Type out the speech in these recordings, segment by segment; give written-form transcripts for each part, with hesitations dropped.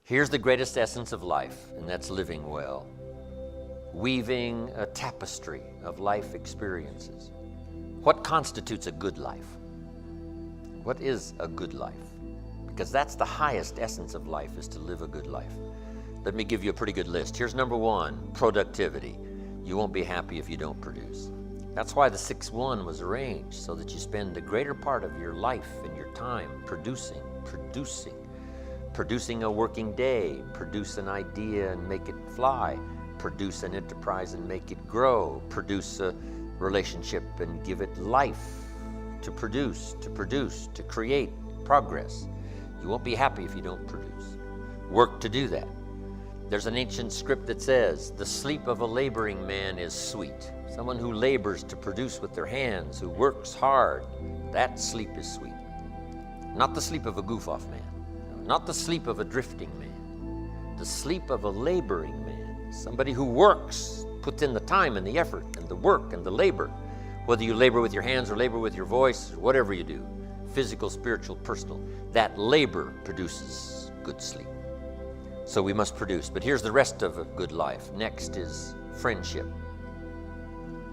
Here's the greatest essence of life, and that's living well. Weaving a tapestry of life experiences. What constitutes a good life? What is a good life? Because that's the highest essence of life, is to live a good life. Let me give you a pretty good list. Here's number one, productivity. You won't be happy if you don't produce. That's why the 6-1 was arranged, so that you spend the greater part of your life and your time producing. Producing a working day, produce an idea and make it fly, produce an enterprise and make it grow, produce a relationship and give it life, to create progress. You won't be happy if you don't produce. Work to do that. There's an ancient script that says, the sleep of a laboring man is sweet. Someone who labors to produce with their hands, who works hard, that sleep is sweet. Not the sleep of a goof-off man, not the sleep of a drifting man, the sleep of a laboring man, somebody who works, puts in the time and the effort and the work and the labor, whether you labor with your hands or labor with your voice, or whatever you do, physical, spiritual, personal, that labor produces good sleep. So we must produce. But here's the rest of a good life. Next is friendship.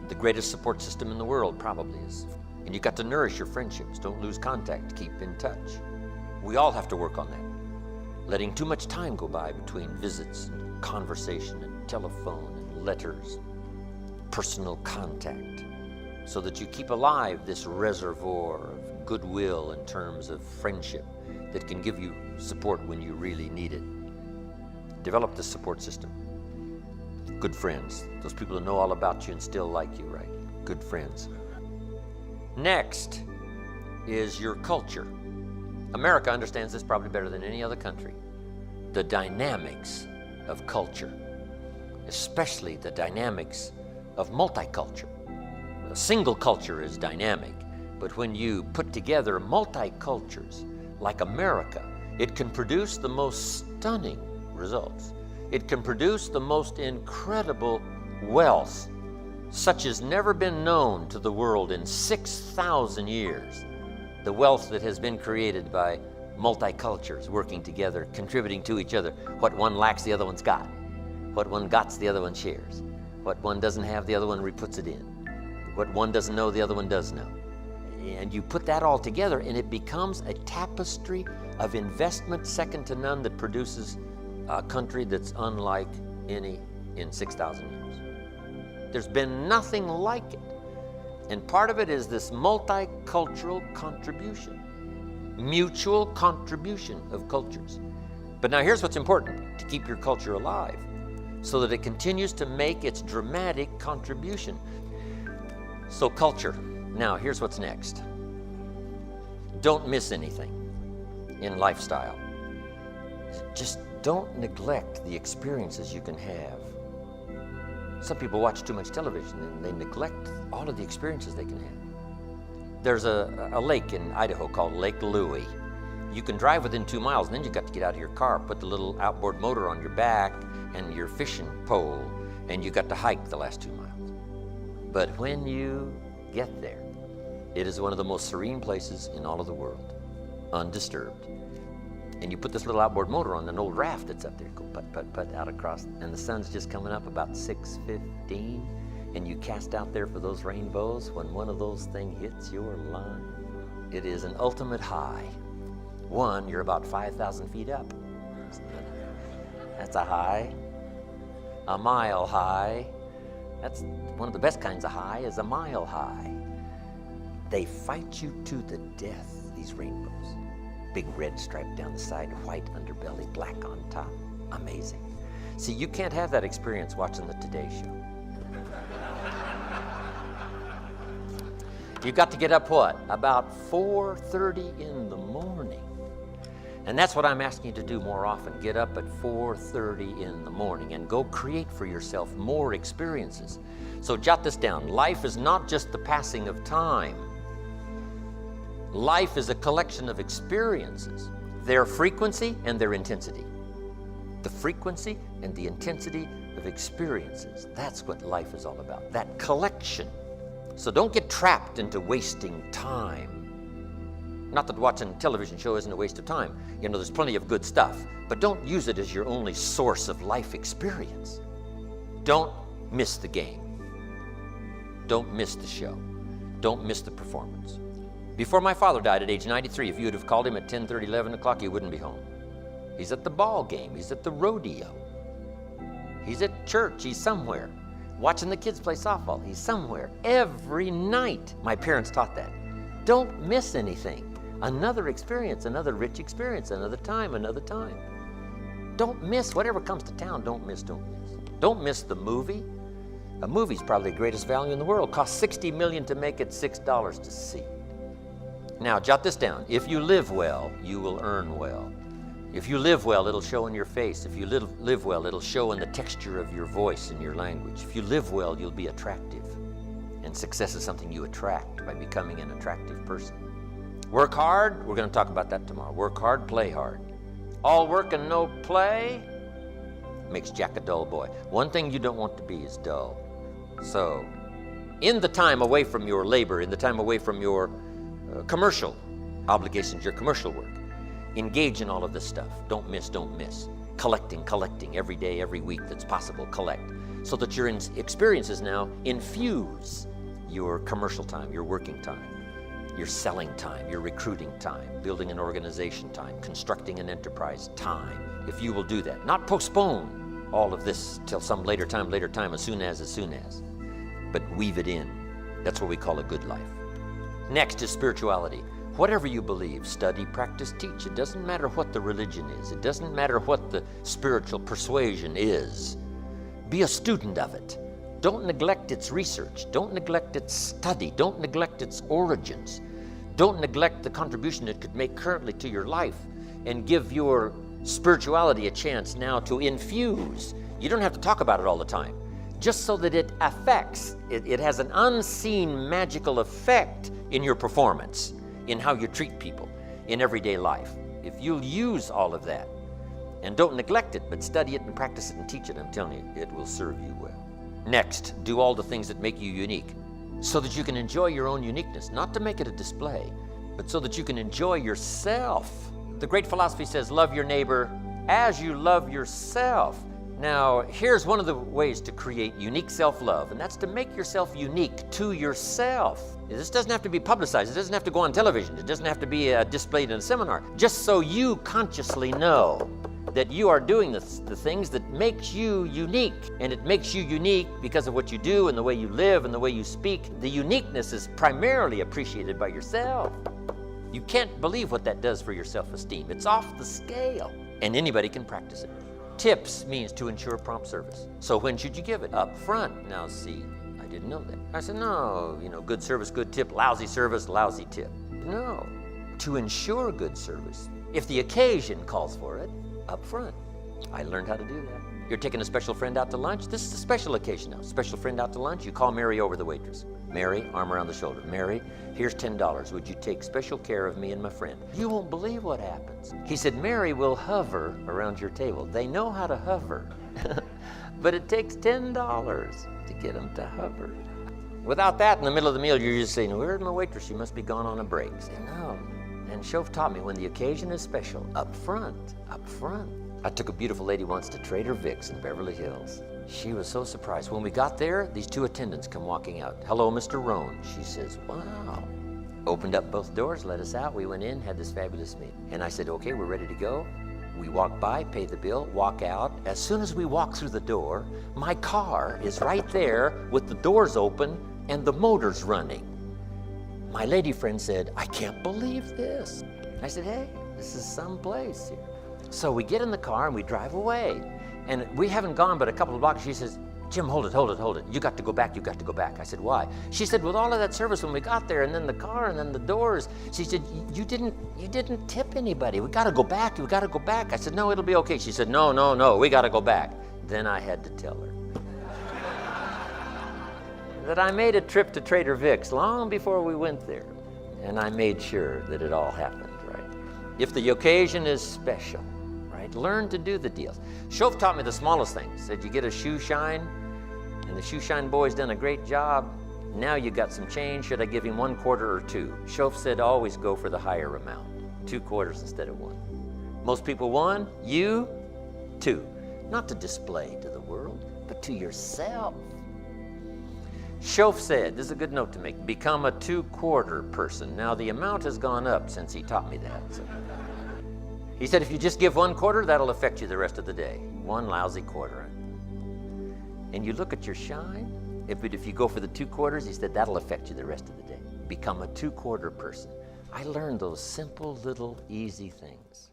The greatest support system in the world probably is. And you've got to nourish your friendships. Don't lose contact. Keep in touch. We all have to work on that. Letting too much time go by between visits and conversation and telephone and letters, personal contact, so that you keep alive this reservoir of goodwill in terms of friendship that can give you support when you really need it. Develop this support system. Good friends, those people who know all about you and still like you, right? Good friends. Next is your culture. America understands this probably better than any other country. The dynamics of culture, especially the dynamics of multiculture. A single culture is dynamic, but when you put together multicultures like America, it can produce the most stunning results. It can produce the most incredible wealth, such as never been known to the world in 6,000 years. The wealth that has been created by multicultures working together, contributing to each other. What one lacks, the other one's got. What one got's, the other one shares. What one doesn't have, the other one puts it in. What one doesn't know, the other one does know. And you put that all together and it becomes a tapestry of investment second to none that produces a country that's unlike any in 6,000 years. There's been nothing like it. And part of it is this multicultural contribution, mutual contribution of cultures. But now here's what's important to keep your culture alive, so that it continues to make its dramatic contribution. So culture. Now here's what's next. Don't miss anything in lifestyle. Just don't neglect the experiences you can have. Some people watch too much television and they neglect all of the experiences they can have. There's a lake in Idaho called Lake Louie. You can drive within 2 miles, and then you got to get out of your car, put the little outboard motor on your back and your fishing pole, and you got to hike the last 2 miles. But when you get there, it is one of the most serene places in all of the world, undisturbed. And you put this little outboard motor on an old raft that's up there, go put out across, and the sun's just coming up about 6:15, and you cast out there for those rainbows. When one of those things hits your line, it is an ultimate high. One, you're about 5,000 feet up. That's a high. A mile high. That's one of the best kinds of high, is a mile high. They fight you to the death, these rainbows. Big red stripe down the side, white underbelly, black on top. Amazing. See, you can't have that experience watching the Today Show. You've got to get up what? About 4:30 in the morning. And that's what I'm asking you to do more often. Get up at 4:30 in the morning and go create for yourself more experiences. So jot this down. Life is not just the passing of time. Life is a collection of experiences, their frequency and their intensity. The frequency and the intensity of experiences. That's what life is all about, that collection. So don't get trapped into wasting time. Not that watching a television show isn't a waste of time. You know, there's plenty of good stuff. But don't use it as your only source of life experience. Don't miss the game. Don't miss the show. Don't miss the performance. Before my father died at age 93, if you would have called him at 10:30, 11 o'clock, he wouldn't be home. He's at the ball game. He's at the rodeo. He's at church. He's somewhere. Watching the kids play softball. He's somewhere. Every night. My parents taught that. Don't miss anything. Another experience, another rich experience, another time, another time. Don't miss whatever comes to town. Don't miss, don't miss. Don't miss the movie. A movie's probably the greatest value in the world. Costs $60 million to make it, $6 to see. Now, jot this down. If you live well, you will earn well. If you live well, it'll show in your face. If you live well, it'll show in the texture of your voice and your language. If you live well, you'll be attractive. And success is something you attract by becoming an attractive person. Work hard. We're going to talk about that tomorrow. Work hard, play hard. All work and no play makes Jack a dull boy. One thing you don't want to be is dull. So, in the time away from your labor, in the time away from your commercial obligations, your commercial work, engage in all of this stuff. Don't miss, don't miss. Collecting every day, every week that's possible, collect. So that your experiences now infuse your commercial time, your working time, your selling time, your recruiting time, building an organization time, constructing an enterprise time. If you will do that, not postpone all of this till some later time, as soon as, but weave it in. That's what we call a good life. Next is spirituality. Whatever you believe, study, practice, teach. It doesn't matter what the religion is. It doesn't matter what the spiritual persuasion is. Be a student of it. Don't neglect its research. Don't neglect its study. Don't neglect its origins. Don't neglect the contribution it could make currently to your life, and give your spirituality a chance now to infuse. You don't have to talk about it all the time, just so that it affects. It has an unseen magical effect in your performance, in how you treat people, in everyday life. If you'll use all of that, and don't neglect it, but study it and practice it and teach it, I'm telling you, it will serve you well. Next, do all the things that make you unique, so that you can enjoy your own uniqueness, not to make it a display, but so that you can enjoy yourself. The great philosophy says, love your neighbor as you love yourself. Now, here's one of the ways to create unique self-love, and that's to make yourself unique to yourself. This doesn't have to be publicized. It doesn't have to go on television. It doesn't have to be displayed in a seminar. Just so you consciously know that you are doing the things that makes you unique. And it makes you unique because of what you do and the way you live and the way you speak. The uniqueness is primarily appreciated by yourself. You can't believe what that does for your self-esteem. It's off the scale, and anybody can practice it. Tips means to ensure prompt service. So when should you give it? Up front. Now see, I didn't know that. I said, no, good service, good tip, lousy service, lousy tip. No, to ensure good service, if the occasion calls for it, up front. I learned how to do that. You're taking a special friend out to lunch? This is a special occasion now. Special friend out to lunch? You call Mary over, the waitress. Mary, arm around the shoulder. Mary, here's $10. Would you take special care of me and my friend? You won't believe what happens. He said, Mary will hover around your table. They know how to hover, but it takes $10 to get them to hover. Without that, in the middle of the meal, you're just saying, where's my waitress? She must be gone on a break. Say, no. And Shof taught me, when the occasion is special, up front, up front. I took a beautiful lady once to Trader Vic's in Beverly Hills. She was so surprised. When we got there, these two attendants come walking out. Hello, Mr. ROHN. She says, wow. Opened up both doors, let us out. We went in, had this fabulous meal. And I said, okay, we're ready to go. We walk by, pay the bill, walk out. As soon as we walk through the door, my car is right there with the doors open and the motors running. My lady friend said, I can't believe this. I said, hey, this is someplace here. So we get in the car and we drive away. And we haven't gone but a couple of blocks. She says, Jim, hold it, hold it, hold it. You got to go back, you got to go back. I said, why? She said, with all of that service when we got there, and then the car, and then the doors, she said, you didn't tip anybody. We got to go back, we got to go back. I said, no, it'll be okay. She said, no, no, no, we got to go back. Then I had to tell her that I made a trip to Trader Vic's long before we went there. And I made sure that it all happened, right? If the occasion is special, right? Learn to do the deals. Shof taught me the smallest things. Said you get a shoe shine, and the shoe shine boy's done a great job. Now you got some change. Should I give him 1/4 or 2? Shoaff said always go for the higher amount, 2/4 instead of 1. Most people 1, you 2. Not to display to the world, but to yourself. Shoaff said, this is a good note to make, become a 2/4 person. Now the amount has gone up since he taught me that. So. He said if you just give 1/4, that'll affect you the rest of the day. 1 lousy quarter. And you look at your shine, if you go for the 2/4, he said that'll affect you the rest of the day. Become a 2/4 person. I learned those simple little easy things.